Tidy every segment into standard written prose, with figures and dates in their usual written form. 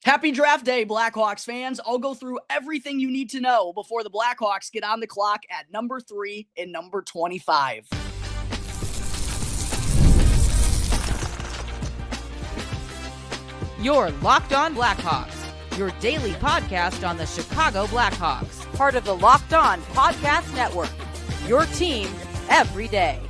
Happy draft day, Blackhawks fans. I'll go through everything you need to know before the Blackhawks get on the clock at number 3 and number 25. You're Locked On Blackhawks, your daily podcast on the Chicago Blackhawks, part of the Locked On Podcast Network, your team every day.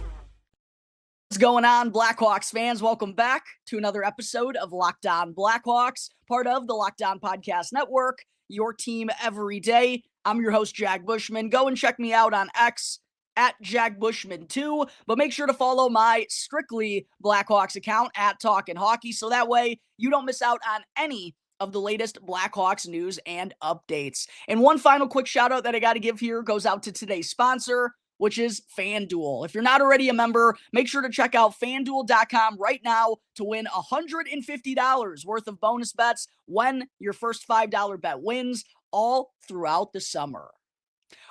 What's going on, Blackhawks fans? Welcome back to another episode of Locked On Blackhawks, part of the Locked On Podcast Network, your team every day. I'm your host, Jack Bushman. Go and check me out on X at Jack Bushman 2, but make sure to follow my strictly Blackhawks account at Talkin' Hockey, so that way you don't miss out on any of the latest Blackhawks news and updates. And one final quick shout out that I got to give here goes out to today's sponsor, which is FanDuel. If you're not already a member, make sure to check out FanDuel.com right now to win $150 worth of bonus bets when your first $5 bet wins all throughout the summer.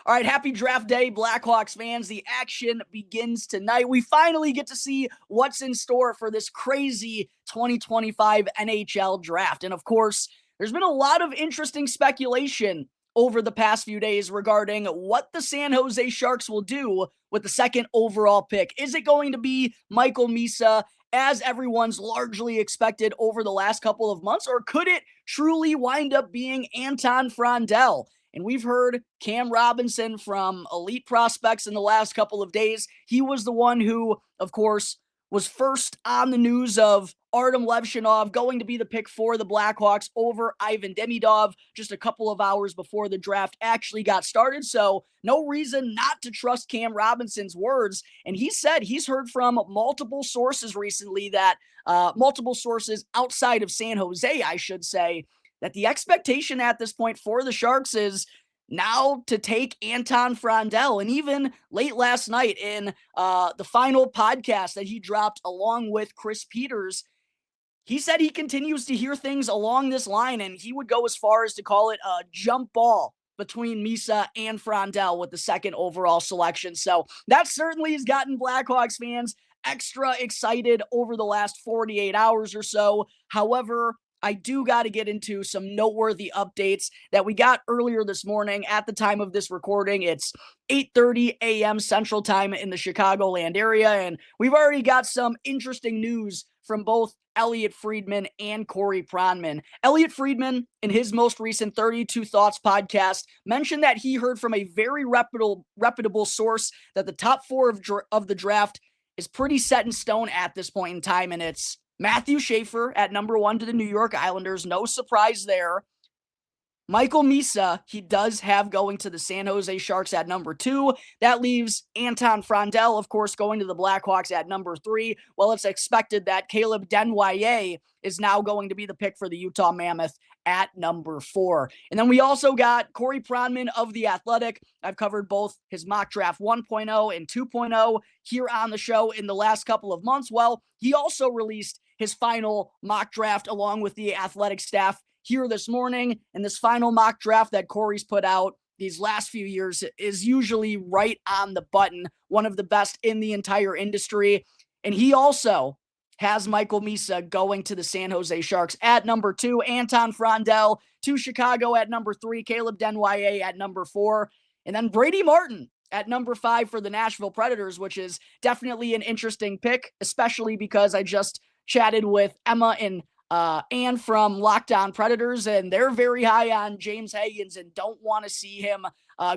All right, happy draft day, Blackhawks fans. The action begins tonight. We finally get to see what's in store for this crazy 2025 NHL Draft. And of course, there's been a lot of interesting speculation over the past few days regarding what the San Jose Sharks will do with the second overall pick. Is it going to be Michael Misa, as everyone's largely expected over the last couple of months, or could it truly wind up being Anton Frondell? And we've heard Cam Robinson from Elite Prospects in the last couple of days. He was the one who, of course, was first on the news of Artem Levshinov going to be the pick for the Blackhawks over Ivan Demidov just a couple of hours before the draft actually got started. So no reason not to trust Cam Robinson's words. And he said he's heard from multiple sources recently that, multiple sources outside of San Jose, I should say, that the expectation at this point for the Sharks is now to take Anton Frondell. And even late last night in the final podcast that he dropped along with Chris Peters, he said he continues to hear things along this line, and he would go as far as to call it a jump ball between Misa and Frondell with the second overall selection. So that certainly has gotten Blackhawks fans extra excited over the last 48 hours or so. However, I do got to get into some noteworthy updates that we got earlier this morning. At the time of this recording, it's 8:30 a.m. Central Time in the Chicagoland area, and we've already got some interesting news from both Elliotte Friedman and Corey Pronman. Elliotte Friedman, in his most recent 32 Thoughts podcast, mentioned that he heard from a very reputable source that the top four of the draft is pretty set in stone at this point in time, and it's Matthew Schaefer at number 1 to the New York Islanders. No surprise there. Michael Misa, he does have going to the San Jose Sharks at number 2. That leaves Anton Frondell, of course, going to the Blackhawks at number 3. Well, it's expected that Caleb Desnoyers is now going to be the pick for the Utah Mammoth at number 4. And then we also got Corey Pronman of The Athletic. I've covered both his mock draft 1.0 and 2.0 here on the show in the last couple of months. Well, he also released his final mock draft along with the Athletic staff here this morning. And this final mock draft that Corey's put out these last few years is usually right on the button, one of the best in the entire industry. And he also has Michael Misa going to the San Jose Sharks at number 2, Anton Frondell to Chicago at number 3, Caleb Desnoyers at number 4, and then Brady Martin at number 5 for the Nashville Predators, which is definitely an interesting pick, especially because I just chatted with Emma and Ann from Locked On Predators, and they're very high on James Hagens and don't want to see him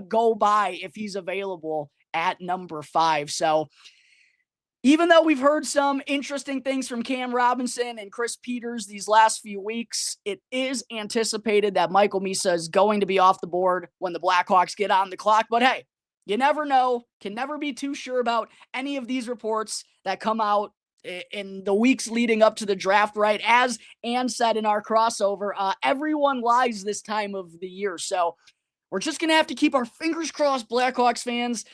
go by if he's available at number 5. So even though we've heard some interesting things from Cam Robinson and Chris Peters these last few weeks, it is anticipated that Michael Misa is going to be off the board when the Blackhawks get on the clock. But hey, you never know. Can never be too sure about any of these reports that come out in the weeks leading up to the draft, right? As Ann said in our crossover, everyone lies this time of the year. So we're just going to have to keep our fingers crossed, Blackhawks fans,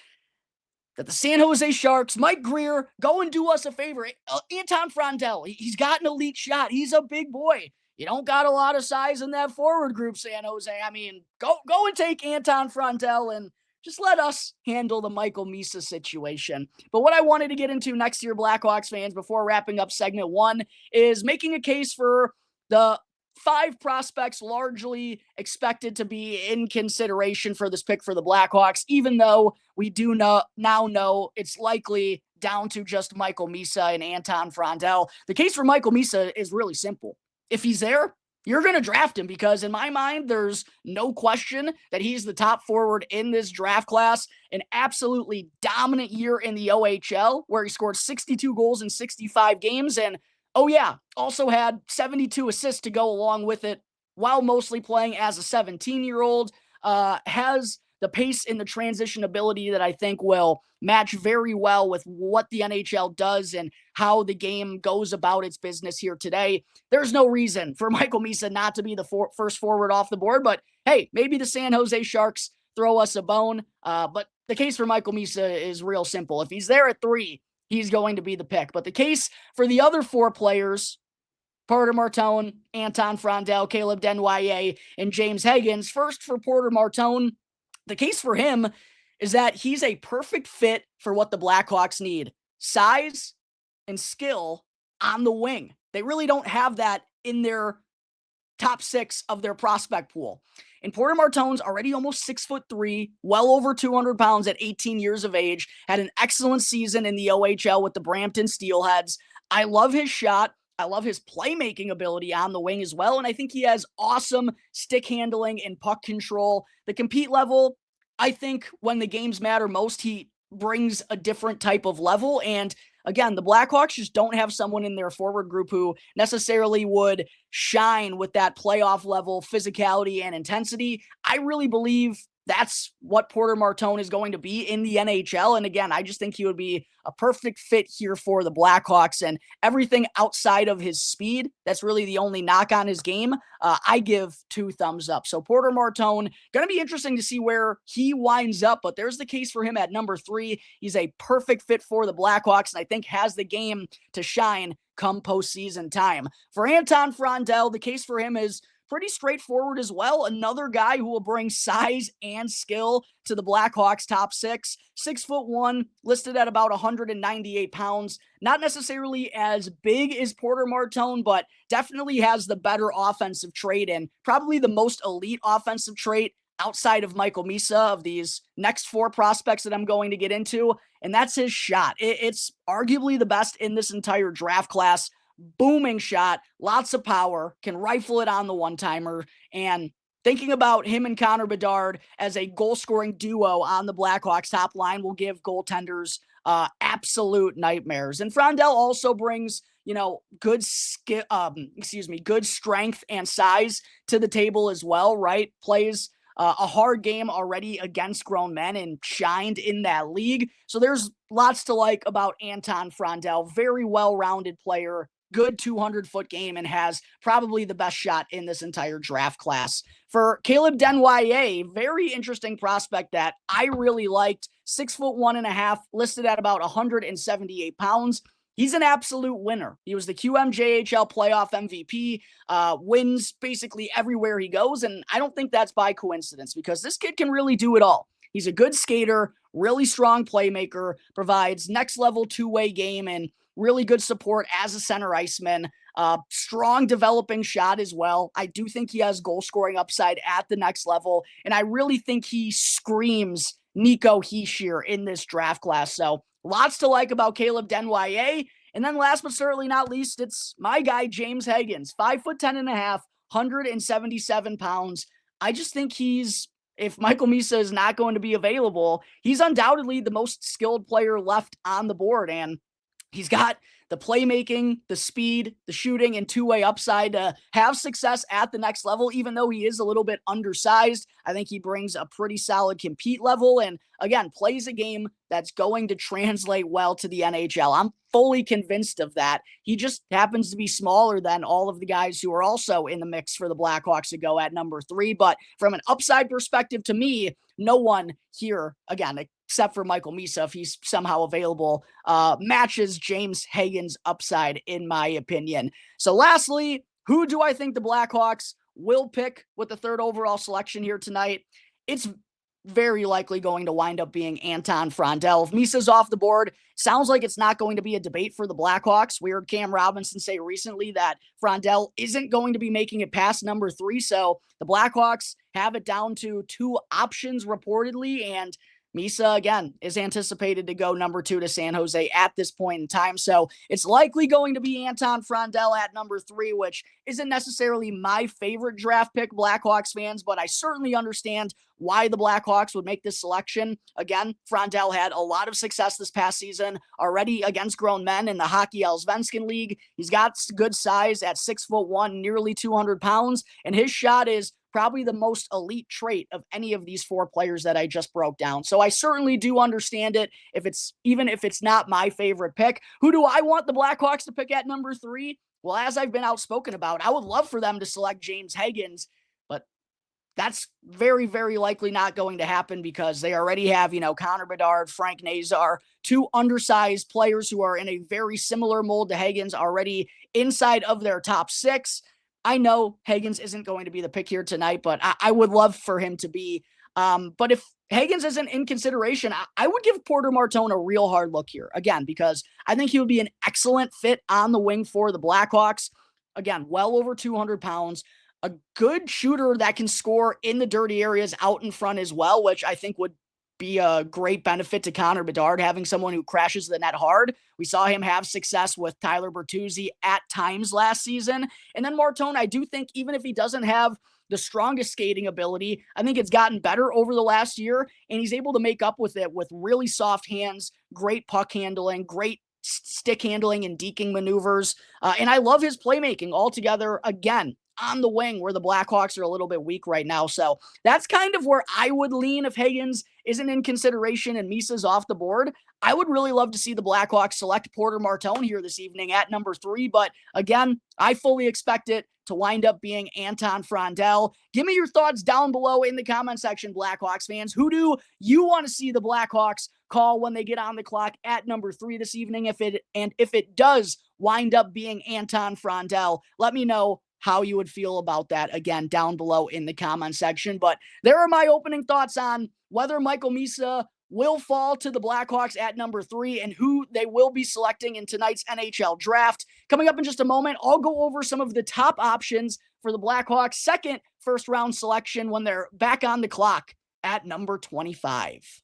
that the San Jose Sharks, Mike Greer, go and do us a favor. Anton Frondell, he's got an elite shot. He's a big boy. You don't got a lot of size in that forward group, San Jose. I mean, go and take Anton Frondell and just let us handle the Michael Misa situation. But what I wanted to get into next year, Blackhawks fans, before wrapping up segment 1, is making a case for the 5 prospects largely expected to be in consideration for this pick for the Blackhawks, even though we do now know it's likely down to just Michael Misa and Anton Frondell. The case for Michael Misa is really simple. If he's there, you're going to draft him because in my mind, there's no question that he's the top forward in this draft class. An absolutely dominant year in the OHL where he scored 62 goals in 65 games. And oh yeah, also had 72 assists to go along with it while mostly playing as a 17-year-old. Has the pace and the transition ability that I think will match very well with what the NHL does and how the game goes about its business here today. There's no reason for Michael Misa not to be the first forward off the board, but hey, maybe the San Jose Sharks throw us a bone. But the case for Michael Misa is real simple. If he's there at 3, he's going to be the pick. But the case for the other 4 players, Porter Martone, Anton Frondell, Caleb Desnoyers, and James Hagens. First for Porter Martone, the case for him is that he's a perfect fit for what the Blackhawks need. Size and skill on the wing. They really don't have that in their top 6 of their prospect pool. And Porter Martone's already almost 6'3", well over 200 pounds at 18 years of age, had an excellent season in the OHL with the Brampton Steelheads. I love his shot. I love his playmaking ability on the wing as well, and I think he has awesome stick handling and puck control. The compete level, I think when the games matter most, he brings a different type of level, and again, the Blackhawks just don't have someone in their forward group who necessarily would shine with that playoff level physicality and intensity. I really believe that's what Porter Martone is going to be in the NHL. And again, I just think he would be a perfect fit here for the Blackhawks, and everything outside of his speed, that's really the only knock on his game. I give 2 thumbs up. So Porter Martone, going to be interesting to see where he winds up, but there's the case for him at number 3. He's a perfect fit for the Blackhawks, and I think has the game to shine come postseason time. For Anton Frondell, the case for him is pretty straightforward as well. Another guy who will bring size and skill to the Blackhawks top 6. 6'1", listed at about 198 pounds. Not necessarily as big as Porter Martone, but definitely has the better offensive trait and probably the most elite offensive trait outside of Michael Misa of these next 4 prospects that I'm going to get into, and that's his shot. It's arguably the best in this entire draft class. Booming shot, lots of power, can rifle it on the one-timer, and thinking about him and Connor Bedard as a goal-scoring duo on the Blackhawks top line will give goaltenders absolute nightmares. And Frondell also brings, good good strength and size to the table as well, right? Plays a hard game already against grown men and shined in that league. So there's lots to like about Anton Frondell. Very well-rounded player, good 200-foot game, and has probably the best shot in this entire draft class. For Caleb Desnoyers, very interesting prospect that I really liked. 6'1.5", listed at about 178 pounds. He's an absolute winner. He was the QMJHL playoff MVP, wins basically everywhere he goes, and I don't think that's by coincidence because this kid can really do it all. He's a good skater, really strong playmaker, provides next-level two-way game, and really good support as a center iceman. Strong developing shot as well. I do think he has goal-scoring upside at the next level, and I really think he screams Nico Hischier in this draft class. So lots to like about Caleb Desnoyers. And then last but certainly not least, it's my guy, James Hagens, 5'10.5", 177 pounds. I just think if Michael Misa is not going to be available, he's undoubtedly the most skilled player left on the board. And he's got the playmaking, the speed, the shooting, and two-way upside to have success at the next level, even though he is a little bit undersized. I think he brings a pretty solid compete level and, again, plays a game that's going to translate well to the NHL. I'm fully convinced of that. He just happens to be smaller than all of the guys who are also in the mix for the Blackhawks to go at number 3. But from an upside perspective, to me, no one here, again, except for Michael Misa, if he's somehow available, matches James Hagens' upside, in my opinion. So lastly, who do I think the Blackhawks will pick with the 3rd overall selection here tonight? It's very likely going to wind up being Anton Frondell. If Misa's off the board, sounds like it's not going to be a debate for the Blackhawks. We heard Cam Robinson say recently that Frondell isn't going to be making it past number 3, so the Blackhawks have it down to 2 options reportedly, and Misa, again, is anticipated to go number 2 to San Jose at this point in time. So it's likely going to be Anton Frondell at number 3, which isn't necessarily my favorite draft pick, Blackhawks fans, but I certainly understand why the Blackhawks would make this selection. Again, Frondell had a lot of success this past season already against grown men in the Hockey Allsvenskan League. He's got good size at 6'1", nearly 200 pounds, and his shot is probably the most elite trait of any of these 4 players that I just broke down. So I certainly do understand it, even if it's not my favorite pick. Who do I want the Blackhawks to pick at number 3? Well, as I've been outspoken about, I would love for them to select James Hagens, but that's very, very likely not going to happen because they already have, Connor Bedard, Frank Nazar, 2 undersized players who are in a very similar mold to Hagens already inside of their top 6. I know Hagens isn't going to be the pick here tonight, but I would love for him to be. But if Hagens isn't in consideration, I would give Porter Martone a real hard look here, again, because I think he would be an excellent fit on the wing for the Blackhawks. Again, well over 200 pounds, a good shooter that can score in the dirty areas out in front as well, which I think would be a great benefit to Connor Bedard, having someone who crashes the net hard. We saw him have success with Tyler Bertuzzi at times last season. And then Martone, I do think even if he doesn't have the strongest skating ability, I think it's gotten better over the last year, and he's able to make up with it with really soft hands, great puck handling, great stick handling and deking maneuvers. And I love his playmaking altogether, again, on the wing where the Blackhawks are a little bit weak right now. So that's kind of where I would lean if Hagens isn't in consideration and Misa's off the board. I would really love to see the Blackhawks select Porter Martone here this evening at number 3. But again, I fully expect it to wind up being Anton Frondell. Give me your thoughts down below in the comment section, Blackhawks fans. Who do you want to see the Blackhawks call when they get on the clock at number 3 this evening? If it does wind up being Anton Frondell, let me know how you would feel about that, again, down below in the comment section. But there are my opening thoughts on whether Michael Misa will fall to the Blackhawks at number 3 and who they will be selecting in tonight's NHL Draft. Coming up in just a moment, I'll go over some of the top options for the Blackhawks' second first-round selection when they're back on the clock at number 25.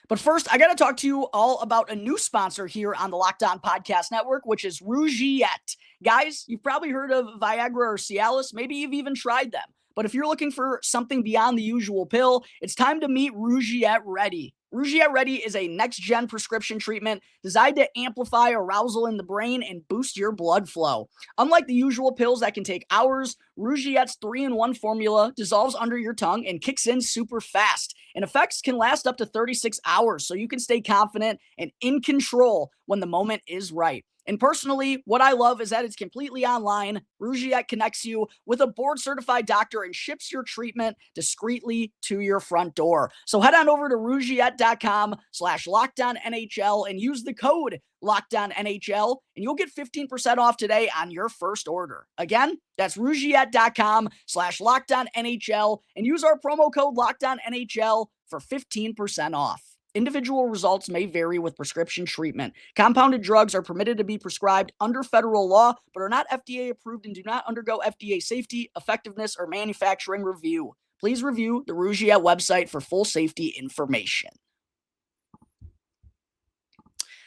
But first, I got to talk to you all about a new sponsor here on the Locked On Podcast Network, which is Rougiette. Guys, you've probably heard of Viagra or Cialis. Maybe you've even tried them. But if you're looking for something beyond the usual pill, it's time to meet Rougiette Ready. Rougiette Ready is a next-gen prescription treatment designed to amplify arousal in the brain and boost your blood flow. Unlike the usual pills that can take hours, Rougiette's 3-in-1 formula dissolves under your tongue and kicks in super fast. And effects can last up to 36 hours, so you can stay confident and in control when the moment is right. And personally, what I love is that it's completely online. Rougiette connects you with a board-certified doctor and ships your treatment discreetly to your front door. So head on over to Rougiette.com/LockedOnNHL and use the code LockedOnNHL, and you'll get 15% off today on your first order. Again, that's Rougiette.com/LockedOnNHL and use our promo code LockedOnNHL for 15% off. Individual results may vary with prescription treatment. Compounded drugs are permitted to be prescribed under federal law, but are not FDA approved and do not undergo FDA safety, effectiveness, or manufacturing review. Please review the Rougiette website for full safety information.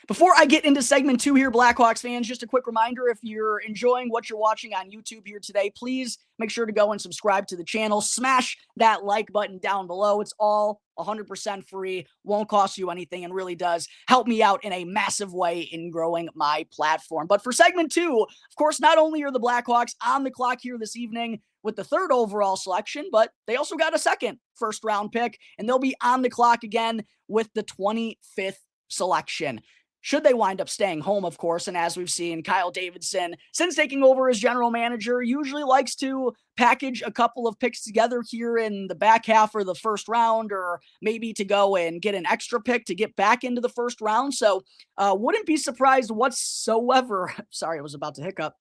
Before I get into segment 2 here, Blackhawks fans, just a quick reminder, if you're enjoying what you're watching on YouTube here today, please make sure to go and subscribe to the channel. Smash that like button down below. It's all 100% free, won't cost you anything, and really does help me out in a massive way in growing my platform. But for segment 2, of course, not only are the Blackhawks on the clock here this evening with the 3rd overall selection, but they also got a second first-round pick, and they'll be on the clock again with the 25th selection. Should they wind up staying home, of course, and as we've seen, Kyle Davidson, since taking over as general manager, usually likes to package a couple of picks together here in the back half or the first round, or maybe to go and get an extra pick to get back into the first round. So wouldn't be surprised whatsoever. Sorry, I was about to hiccup.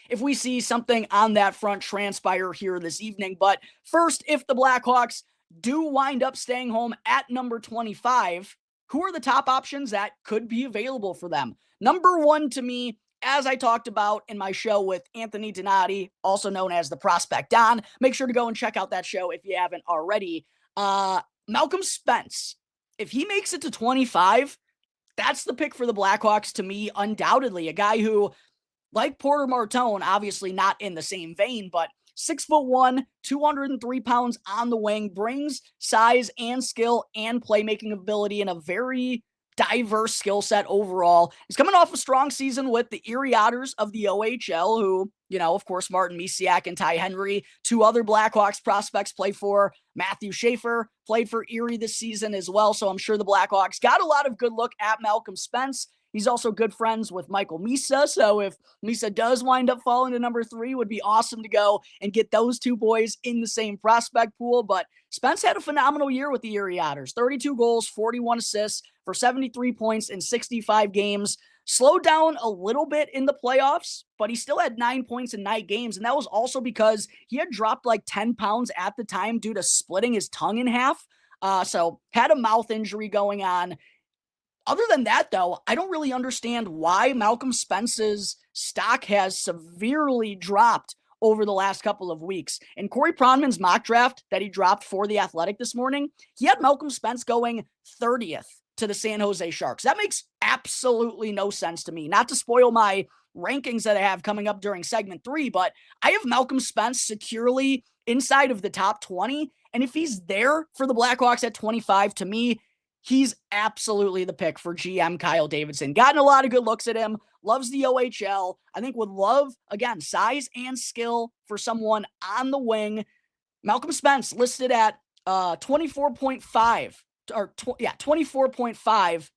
if we see something on that front transpire here this evening. But first, if the Blackhawks do wind up staying home at number 25, who are the top options that could be available for them? Number one to me, as I talked about in my show with Anthony Donati, also known as the Prospect Don. Make sure to go and check out that show if you haven't already. Malcolm Spence, if he makes it to 25, that's the pick for the Blackhawks to me, undoubtedly. A guy who, like Porter Martone, obviously not in the same vein, but 6'1", 203 pounds on the wing, brings size and skill and playmaking ability in a very diverse skill set overall. He's coming off a strong season with the Erie Otters of the OHL, who, of course, Martin Misiak and Ty Henry, two other Blackhawks prospects play for. Matthew Schaefer played for Erie this season as well, so I'm sure the Blackhawks got a lot of good look at Malcolm Spence. He's also good friends with Michael Misa, so if Misa does wind up falling to number 3, it would be awesome to go and get those two boys in the same prospect pool. But Spence had a phenomenal year with the Erie Otters. 32 goals, 41 assists for 73 points in 65 games. Slowed down a little bit in the playoffs, but he still had 9 points in 9 games, and that was also because he had dropped like 10 pounds at the time due to splitting his tongue in half. So had a mouth injury going on. Other than that, though, I don't really understand why Malcolm Spence's stock has severely dropped over the last couple of weeks. In Corey Pronman's mock draft that he dropped for The Athletic this morning, he had Malcolm Spence going 30th to the San Jose Sharks. That makes absolutely no sense to me. Not to spoil my rankings that I have coming up during segment 3, but I have Malcolm Spence securely inside of the top 20. And if he's there for the Blackhawks at 25, to me, he's absolutely the pick for GM Kyle Davidson. Gotten a lot of good looks at him. Loves the OHL. I think would love, again, size and skill for someone on the wing. Malcolm Spence listed at 24.5 24.5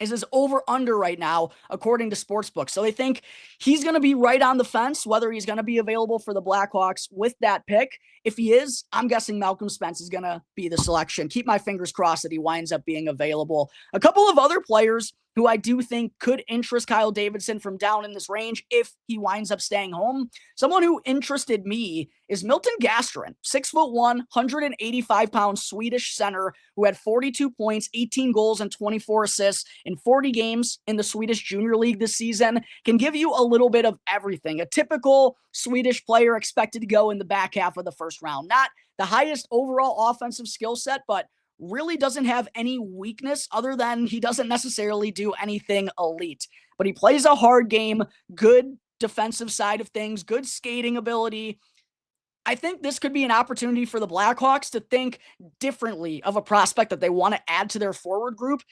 is his over-under right now, according to Sportsbook. So they think he's going to be right on the fence, whether he's going to be available for the Blackhawks with that pick. If he is, I'm guessing Malcolm Spence is going to be the selection. Keep my fingers crossed that he winds up being available. A couple of other players who I do think could interest Kyle Davidson from down in this range if he winds up staying home. Someone who interested me is Milton Gastrin, 6'1", 185-pound Swedish center who had 42 points, 18 goals, and 24 assists in 40 games in the Swedish Junior League this season. Can give you a little bit of everything. A typical Swedish player expected to go in the back half of the first round. Not the highest overall offensive skill set, but really doesn't have any weakness other than he doesn't necessarily do anything elite. But he plays a hard game, good defensive side of things, good skating ability. I think this could be an opportunity for the Blackhawks to think differently of a prospect that they want to add to their forward group.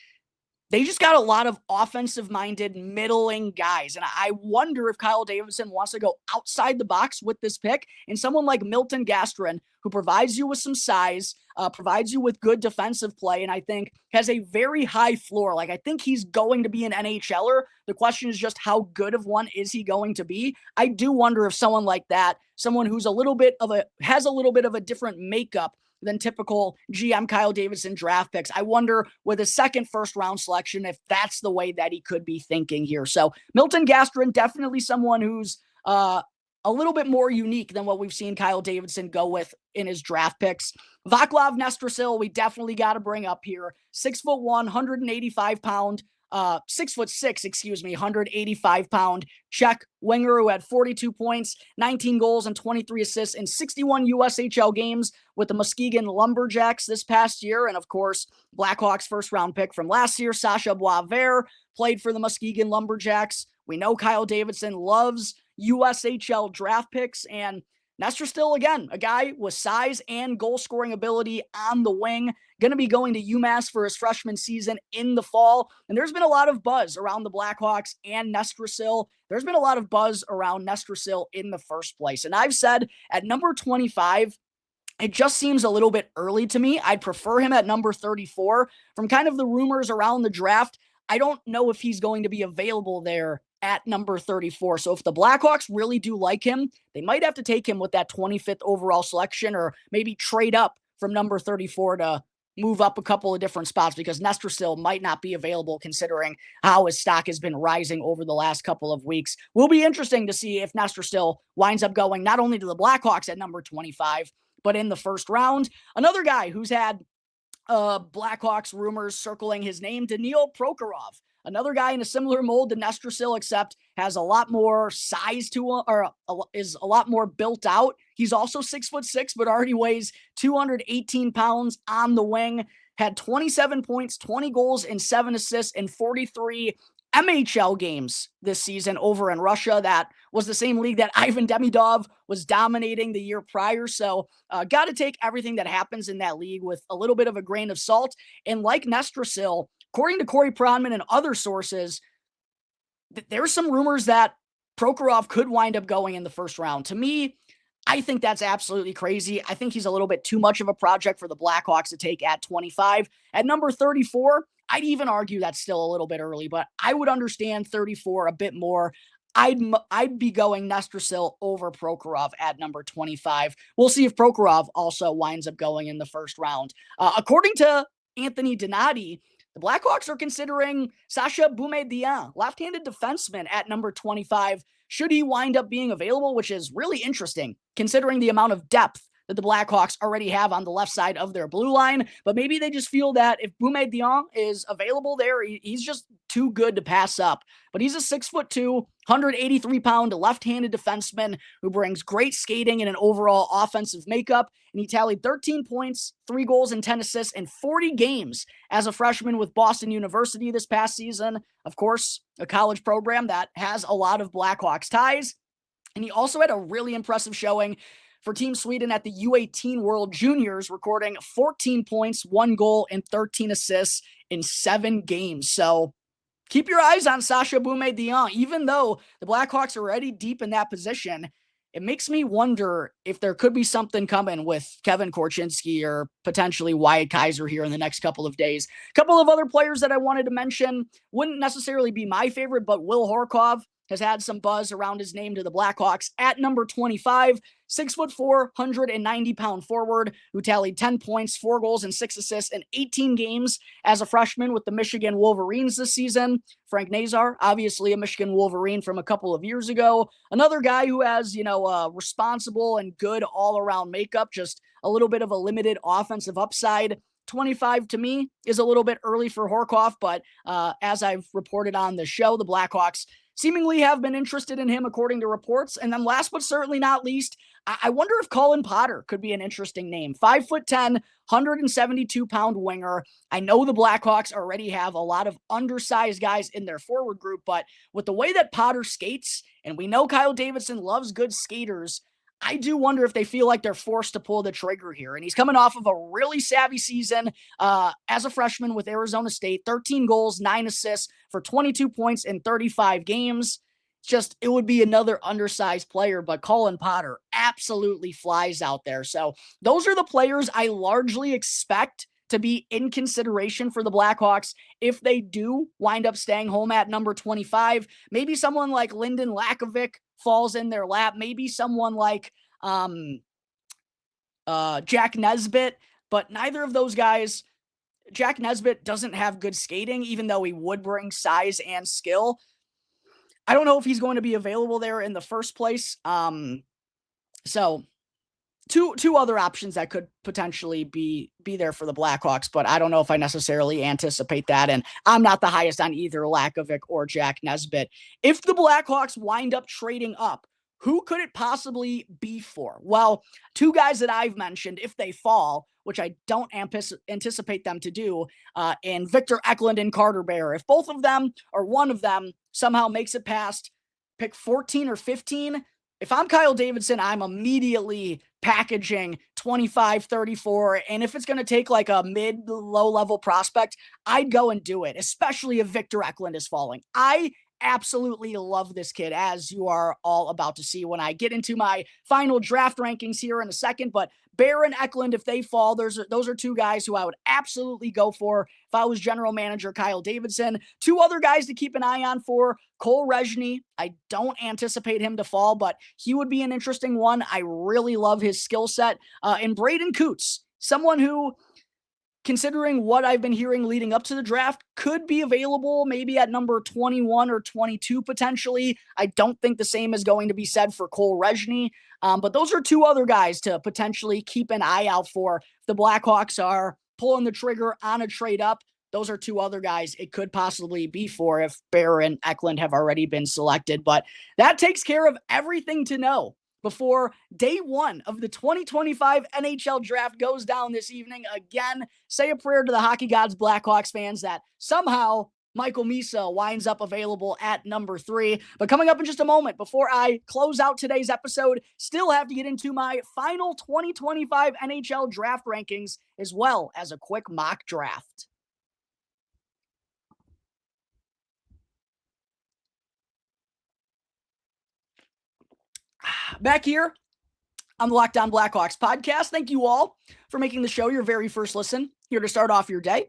They just got a lot of offensive-minded, middling guys. And I wonder if Kyle Davidson wants to go outside the box with this pick and someone like Milton Gastrin, who provides you with some size, provides you with good defensive play, and I think has a very high floor. Like, I think he's going to be an NHLer. The question is just how good of one is he going to be? I do wonder if someone like that, someone who's has a little bit of a different makeup than typical GM Kyle Davidson draft picks. I wonder with a second first round selection if that's the way that he could be thinking here. So Milton Gastrin, definitely someone who's a little bit more unique than what we've seen Kyle Davidson go with in his draft picks. Vaclav Nestrasil, we definitely got to bring up here. 6'1", 185-pound, 6'6", 185-pound Czech winger who had 42 points, 19 goals, and 23 assists in 61 USHL games with the Muskegon Lumberjacks this past year. And of course, Blackhawks first-round pick from last year, Sasha Boisvert, played for the Muskegon Lumberjacks. We know Kyle Davidson loves USHL draft picks, and Nestor still, again, a guy with size and goal-scoring ability on the wing, going to be going to UMass for his freshman season in the fall. And there's been a lot of buzz around the Blackhawks and Nestrasil. There's been a lot of buzz around Nestrasil in the first place. And I've said at number 25, it just seems a little bit early to me. I'd prefer him at number 34. From kind of the rumors around the draft, I don't know if he's going to be available there at number 34. So if the Blackhawks really do like him, they might have to take him with that 25th overall selection, or maybe trade up from number 34 to, move up a couple of different spots because Nestrasil might not be available considering how his stock has been rising over the last couple of weeks. Will be interesting to see if Nestrasil winds up going not only to the Blackhawks at number 25, but in the first round. Another guy who's had Blackhawks rumors circling his name, Daniil Prokhorov. Another guy in a similar mold to Nestrasil, except has a lot more size to him, or is a lot more built out. He's also 6'6", but already weighs 218 pounds on the wing. Had 27 points, 20 goals, and 7 assists in 43 MHL games this season over in Russia. That was the same league that Ivan Demidov was dominating the year prior. So got to take everything that happens in that league with a little bit of a grain of salt. And like Nestrasil, according to Corey Pronman and other sources, there's some rumors that Prokhorov could wind up going in the first round. To me, I think that's absolutely crazy. I think he's a little bit too much of a project for the Blackhawks to take at 25. At number 34, I'd even argue that's still a little bit early, but I would understand 34 a bit more. I'd be going Nestrasil over Prokhorov at number 25. We'll see if Prokhorov also winds up going in the first round. According to Anthony Donati, the Blackhawks are considering Sasha Boumediene, left-handed defenseman, at number 25, should he wind up being available, which is really interesting considering the amount of depth that the Blackhawks already have on the left side of their blue line. But maybe they just feel that if Boumediene is available there, he's just too good to pass up. But he's a 6'2", 183-pound left-handed defenseman who brings great skating and an overall offensive makeup. And he tallied 13 points, 3 goals, and 10 assists in 40 games as a freshman with Boston University this past season. Of course, a college program that has a lot of Blackhawks ties. And he also had a really impressive showing for Team Sweden at the U18 World Juniors, recording 14 points, 1 goal, and 13 assists in 7 games. So keep your eyes on Sasha Boumediene. Even though the Blackhawks are already deep in that position, it makes me wonder if there could be something coming with Kevin Korchinski or potentially Wyatt Kaiser here in the next couple of days. A couple of other players that I wanted to mention wouldn't necessarily be my favorite, but Will Horkov has had some buzz around his name to the Blackhawks at number 25, 6'4", 190-pound forward who tallied 10 points, 4 goals, and 6 assists in 18 games as a freshman with the Michigan Wolverines this season. Frank Nazar, obviously a Michigan Wolverine from a couple of years ago. Another guy who has, responsible and good all-around makeup, just a little bit of a limited offensive upside. 25 to me is a little bit early for Horkov, but as I've reported on the show, the Blackhawks seemingly have been interested in him according to reports. And then last but certainly not least, I wonder if Colin Potter could be an interesting name. 5'10", 172-pound winger. I know the Blackhawks already have a lot of undersized guys in their forward group, but with the way that Potter skates, and we know Kyle Davidson loves good skaters, I do wonder if they feel like they're forced to pull the trigger here. And he's coming off of a really savvy season as a freshman with Arizona State, 13 goals, 9 assists for 22 points in 35 games. Just, it would be another undersized player, but Colin Potter absolutely flies out there. So those are the players I largely expect to be in consideration for the Blackhawks if they do wind up staying home at number 25. Maybe someone like Lyndon Lakovic falls in their lap. Maybe someone like Jack Nesbitt, but neither of those guys. Jack Nesbitt doesn't have good skating, even though he would bring size and skill. I don't know if he's going to be available there in the first place. So two other options that could potentially be there for the Blackhawks, but I don't know if I necessarily anticipate that. And I'm not the highest on either Lakovic or Jack Nesbitt. If the Blackhawks wind up trading up, who could it possibly be for? Well, 2 guys that I've mentioned, if they fall, which I don't anticipate them to do, and Victor Eklund and Carter Bear. If both of them or one of them somehow makes it past pick 14 or 15, if I'm Kyle Davidson, I'm immediately packaging 25, 34. And if it's going to take like a mid-low level prospect, I'd go and do it, especially if Victor Eklund is falling. I absolutely love this kid, as you are all about to see when I get into my final draft rankings here in a second. But Bear and Eklund, if they fall, those are 2 guys who I would absolutely go for if I was general manager Kyle Davidson. 2 other guys to keep an eye on for Cole Rezhny. I don't anticipate him to fall, but he would be an interesting one. I really love his skill set. And Braden Coots, someone who considering what I've been hearing leading up to the draft, could be available maybe at number 21 or 22 potentially. I don't think the same is going to be said for Cole Rezny, but those are two other guys to potentially keep an eye out for. If the Blackhawks are pulling the trigger on a trade up, those are two other guys it could possibly be for if Bear and Eklund have already been selected. But that takes care of everything to know before day one of the 2025 NHL Draft goes down this evening. Again, say a prayer to the hockey gods, Blackhawks fans, that somehow Michael Misa winds up available at number 3. But coming up in just a moment, before I close out today's episode, still have to get into my final 2025 NHL Draft rankings, as well as a quick mock draft. Back here on the Locked On Blackhawks podcast. Thank you all for making the show your very first listen here to start off your day.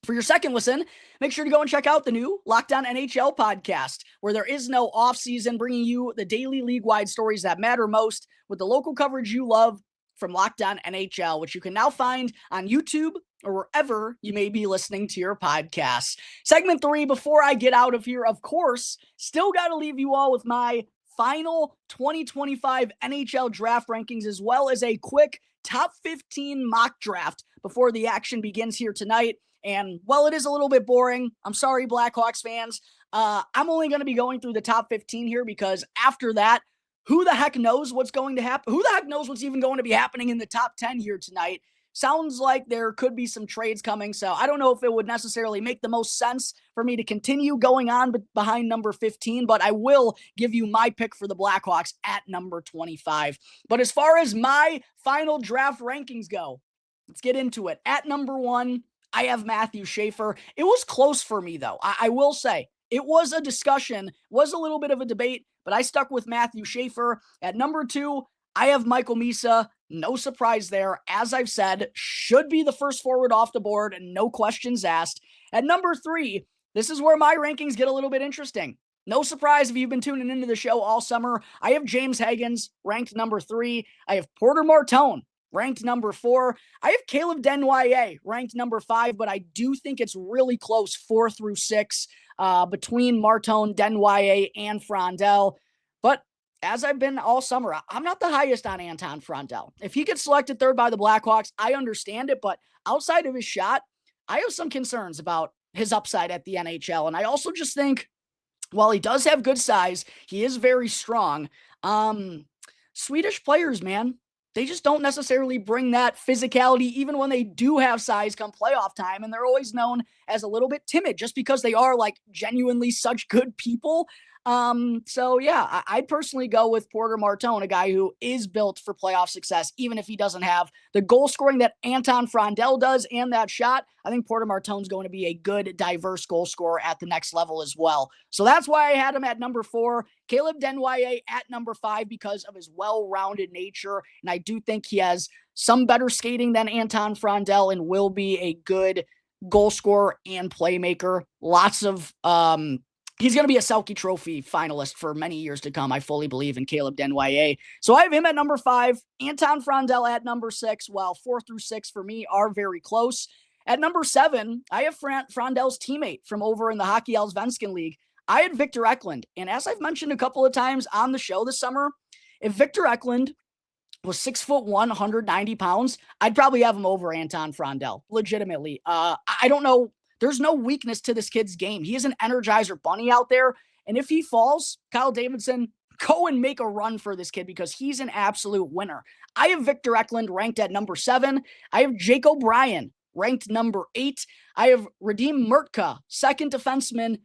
For your second listen, make sure to go and check out the new Locked On NHL podcast, where there is no offseason, bringing you the daily league-wide stories that matter most with the local coverage you love from Locked On NHL, which you can now find on YouTube or wherever you may be listening to your podcasts. Segment 3, before I get out of here, of course, still got to leave you all with my final 2025 NHL draft rankings, as well as a quick top 15 mock draft before the action begins here tonight. And while it is a little bit boring, I'm sorry, Blackhawks fans, I'm only going to be going through the top 15 here, because after that, who the heck knows what's going to happen? Who the heck knows what's even going to be happening in the top 10 here tonight? Sounds like there could be some trades coming, so I don't know if it would necessarily make the most sense for me to continue going on behind number 15, but I will give you my pick for the Blackhawks at number 25. But as far as my final draft rankings go, let's get into it. At number 1, I have Matthew Schaefer. It was close for me, though. I will say, it was a discussion, was a little bit of a debate, but I stuck with Matthew Schaefer. At number 2, I have Michael Misa. No surprise there. As I've said, should be the first forward off the board and no questions asked. At number 3, this is where my rankings get a little bit interesting. No surprise if you've been tuning into the show all summer. I have James Hagens ranked number 3. I have Porter Martone ranked number 4. I have Caleb Desnoyers ranked number 5, but I do think it's really close 4 through 6 between Martone, Desnoyers, and Frondell. But as I've been all summer, I'm not the highest on Anton Frondell. If he gets selected third by the Blackhawks, I understand it, but outside of his shot, I have some concerns about his upside at the NHL. And I also just think, while he does have good size, he is very strong. Swedish players, man, they just don't necessarily bring that physicality, even when they do have size come playoff time. And they're always known as a little bit timid just because they are like genuinely such good people. So yeah, I'd personally go with Porter Martone, a guy who is built for playoff success, even if he doesn't have the goal scoring that Anton Frondell does and that shot. I think Porter Martone's going to be a good, diverse goal scorer at the next level as well. So that's why I had him at number 4. Caleb Desnoyers at number 5 because of his well-rounded nature. And I do think he has some better skating than Anton Frondell and will be a good goal scorer and playmaker. Lots of, he's going to be a Selke Trophy finalist for many years to come. I fully believe in Caleb Desnoyers. So I have him at number 5, Anton Frondell at number 6, while 4 through 6 for me are very close. At number 7, I have Frondell's teammate from over in the Hockey Allsvenskan League. I had Victor Eklund. And as I've mentioned a couple of times on the show this summer, if Victor Eklund was 6'1", 190 pounds, I'd probably have him over Anton Frondell. Legitimately. I don't know. There's no weakness to this kid's game. He is an Energizer bunny out there. And if he falls, Kyle Davidson, go and make a run for this kid because he's an absolute winner. I have Victor Eklund ranked at number 7. I have Jake O'Brien ranked number 8. I have Radim Murtka, second defenseman,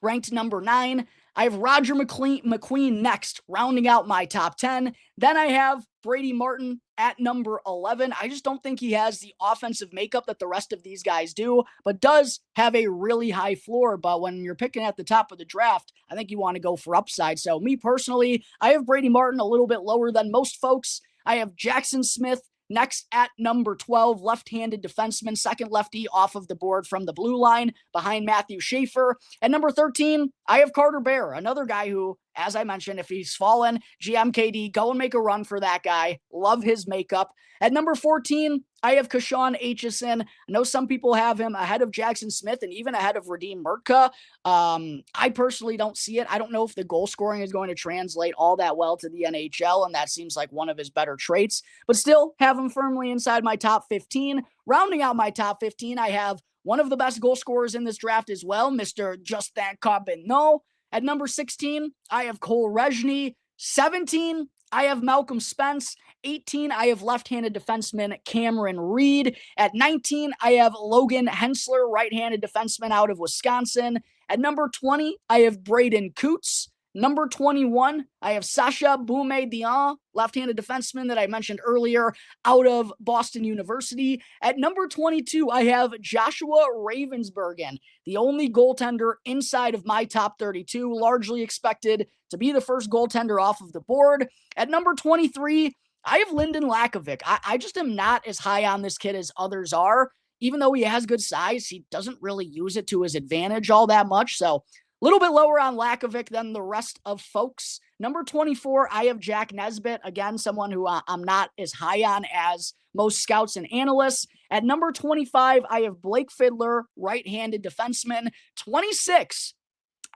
ranked number 9. I have Roger McQueen next, rounding out my top 10. Then I have Brady Martin at number 11. I just don't think he has the offensive makeup that the rest of these guys do, but does have a really high floor. But when you're picking at the top of the draft, I think you want to go for upside. So me personally, I have Brady Martin a little bit lower than most folks. I have Jackson Smith next at number 12, left-handed defenseman, second lefty off of the board from the blue line behind Matthew Schaefer. At number 13, I have Carter Bear, another guy who, as I mentioned, if he's fallen, GMKD, go and make a run for that guy. Love his makeup. At number 14, I have Kashawn Aitchison. I know some people have him ahead of Jackson Smith and even ahead of Radim Murtka. I personally don't see it. I don't know if the goal scoring is going to translate all that well to the NHL, and that seems like one of his better traits. But still, have him firmly inside my top 15. Rounding out my top 15, I have one of the best goal scorers in this draft as well, Mr. Justin Carbonneau. At number 16, I have Cole Rezhny. 17, I have Malcolm Spence. 18, I have left-handed defenseman Cameron Reed. At 19, I have Logan Hensler, right-handed defenseman out of Wisconsin. At number 20, I have Braden Coots. Number 21, I have Sacha Boumediene, left-handed defenseman that I mentioned earlier, out of Boston University. At number 22, I have Joshua Ravensbergen, the only goaltender inside of my top 32, largely expected to be the first goaltender off of the board. At number 23, I have Lyndon Lakovic. I just am not as high on this kid as others are. Even though he has good size, he doesn't really use it to his advantage all that much, so a little bit lower on Lakovic than the rest of folks. Number 24, I have Jack Nesbitt. Again, someone who I'm not as high on as most scouts and analysts. At number 25, I have Blake Fiddler, right-handed defenseman. 26,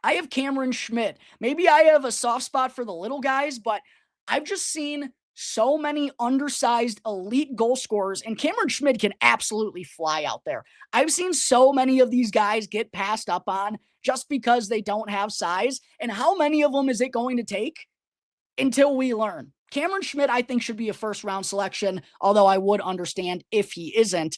I have Cameron Schmidt. Maybe I have a soft spot for the little guys, but I've just seen so many undersized elite goal scorers, and Cameron Schmidt can absolutely fly out there. I've seen so many of these guys get passed up on just because they don't have size, and how many of them is it going to take until we learn? Cameron Schmidt, I think, should be a first-round selection, although I would understand if he isn't.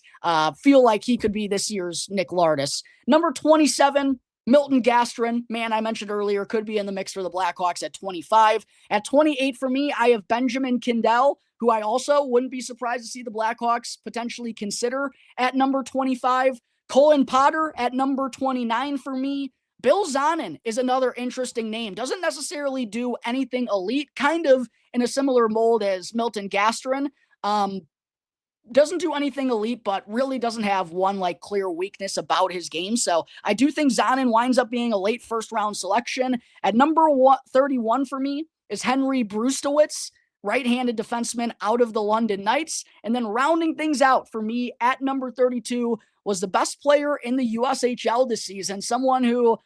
Feel like he could be this year's Nick Lardis. Number 27, Milton Gastrin, man, I mentioned earlier, could be in the mix for the Blackhawks at 25. At 28 for me, I have Benjamin Kindell, who I also wouldn't be surprised to see the Blackhawks potentially consider at number 25. Colin Potter at number 29 for me. Bill Zonin is another interesting name. Doesn't necessarily do anything elite, kind of in a similar mold as Milton Gastrin. Doesn't do anything elite, but really doesn't have one clear weakness about his game. So I do think Zonin winds up being a late first-round selection. At number 31 for me is Henry Brustowitz, right-handed defenseman out of the London Knights. And then rounding things out for me at number 32 was the best player in the USHL this season, someone who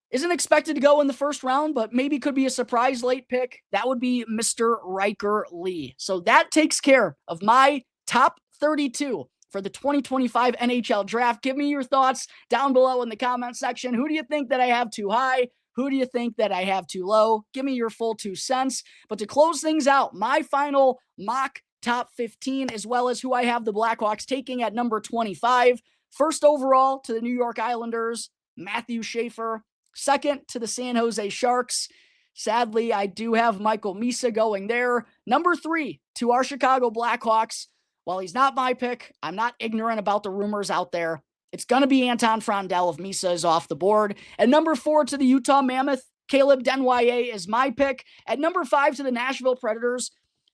isn't expected to go in the first round, but maybe could be a surprise late pick. That would be Mr. Riker Lee. So that takes care of my top 32 for the 2025 NHL Draft. Give me your thoughts down below in the comment section. Who do you think that I have too high? Who do you think that I have too low? Give me your full 2 cents. But to close things out, my final mock top 15, as well as who I have the Blackhawks taking at number 25. First overall to the New York Islanders, Matthew Schaefer. Second to the San Jose Sharks. Sadly, I do have Michael Misa going there. Number 3 to our Chicago Blackhawks. While he's not my pick, I'm not ignorant about the rumors out there. It's going to be Anton Frondell if Misa is off the board. At number 4 to the Utah Mammoth, Caleb Desnoyers is my pick. At number 5 to the Nashville Predators,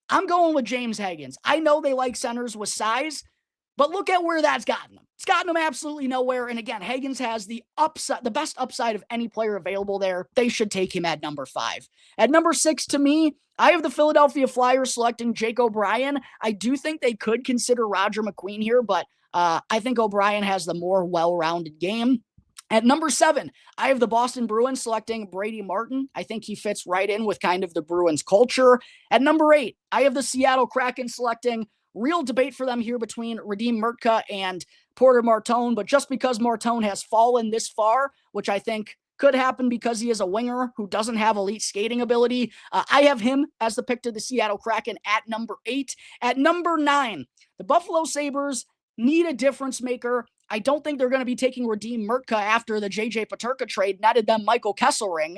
I'm going with James Hagens. I know they like centers with size, but look at where that's gotten them. It's gotten them absolutely nowhere. And again, Hagens has the upside, the best upside of any player available there. They should take him at number 5. At number 6 to me, I have the Philadelphia Flyers selecting Jake O'Brien. I do think they could consider Roger McQueen here, but I think O'Brien has the more well-rounded game. At number 7, I have the Boston Bruins selecting Brady Martin. I think he fits right in with kind of the Bruins culture. At number 8, I have the Seattle Kraken selecting, real debate for them here between Radim Murtka and Porter Martone, but just because Martone has fallen this far, which I think could happen because he is a winger who doesn't have elite skating ability, I have him as the pick to the Seattle Kraken at number 8. At number 9, the Buffalo Sabres need a difference maker. I don't think they're going to be taking Radim Murtka after the JJ Peterka trade netted them Michael Kesselring.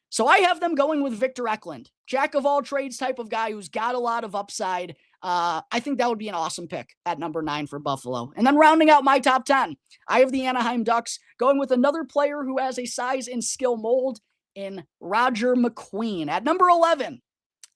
So I have them going with Victor Eklund, jack of all trades type of guy who's got a lot of upside. I think that would be an awesome pick at number 9 for Buffalo. And then rounding out my top 10, I have the Anaheim Ducks going with another player who has a size and skill mold in Roger McQueen. At number 11,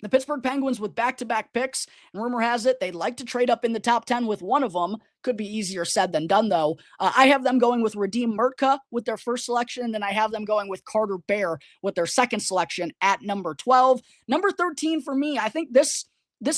The Pittsburgh Penguins with back-to-back picks, and rumor has it they'd like to trade up in the top 10 with one of them. Could be easier said than done, though. I have them going with Radim Murtka with their first selection, and then I have them going with Carter Bear with their second selection at number 12. Number 13 for me, I think this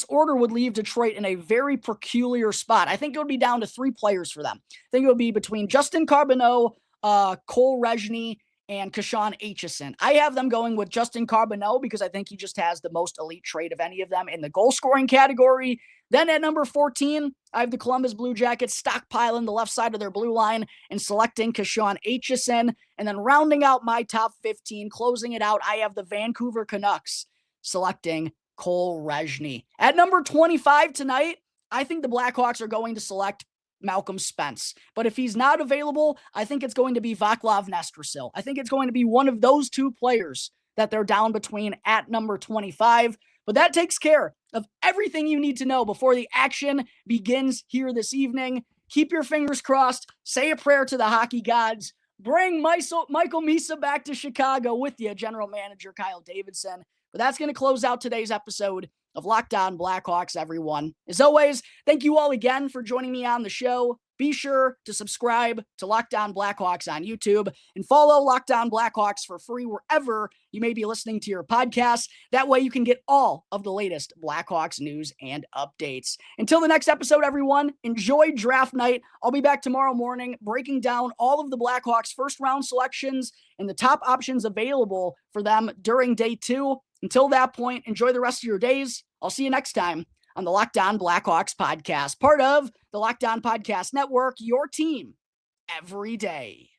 order would leave Detroit in a very peculiar spot. I think it would be down to 3 players for them. I think it would be between Justin Carbonneau, Cole Rezny, and Kashawn Aitchison. I have them going with Justin Carbonneau because I think he just has the most elite trait of any of them in the goal-scoring category. Then at number 14, I have the Columbus Blue Jackets stockpiling the left side of their blue line and selecting Kashawn Aitchison. And then rounding out my top 15, closing it out, I have the Vancouver Canucks selecting Cole Rezny. At number 25 tonight, I think the Blackhawks are going to select Malcolm Spence. But if he's not available, I think it's going to be Vaclav Nestrasil. I think it's going to be one of those 2 players that they're down between at number 25. But that takes care of everything you need to know before the action begins here this evening. Keep your fingers crossed. Say a prayer to the hockey gods. Bring Michael Misa back to Chicago with you, General Manager Kyle Davidson. But that's going to close out today's episode of Locked On Blackhawks, everyone. As always, thank you all again for joining me on the show. Be sure to subscribe to Locked On Blackhawks on YouTube and follow Locked On Blackhawks for free wherever you may be listening to your podcast. That way you can get all of the latest Blackhawks news and updates. Until the next episode, everyone, enjoy draft night. I'll be back tomorrow morning breaking down all of the Blackhawks first round selections and the top options available for them during day 2. Until that point, enjoy the rest of your days. I'll see you next time on the Locked On Blackhawks podcast, part of the Locked On Podcast Network, your team every day.